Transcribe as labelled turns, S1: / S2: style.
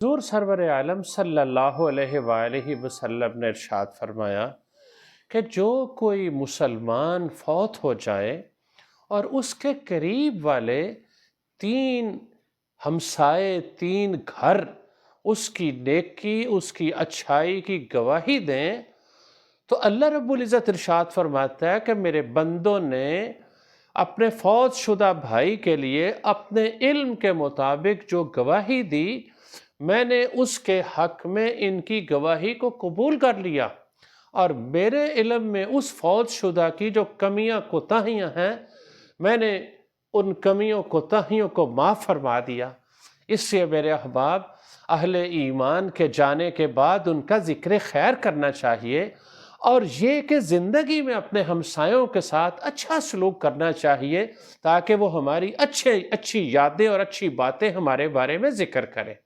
S1: हुज़ूर server आलम सल्लल्लाहु अलैहि वसल्लम ने इरशाद फरमाया कि जो कोई मुसलमान फौत हो जाए और उसके करीब वाले तीन हमसाए, तीन घर उसकी नेकी, उसकी अच्छाई की गवाही दें, तो अल्लाह रब्बुल इज़्ज़त इरशाद फरमाता है कि मेरे बंदों ने अपने फौत शुदा भाई के लिए अपने इल्म के मुताबिक जो गवाही दी, मैंने उसके हक में इनकी गवाही को कबूल कर लिया और मेरे इल्म में उस फौत शुदा की जो कमियां कोताहियां हैं, मैंने उन कमियों कोताहियों को माफ़ फरमा दिया। इससे मेरे अहबाब, अहले ईमान के जाने के बाद उनका ज़िक्र खैर करना चाहिए और ये कि ज़िंदगी में अपने हमसायों के साथ अच्छा सलूक करना चाहिए ताकि वो हमारी अच्छी यादें और अच्छी बातें हमारे बारे में ज़िक्र करें।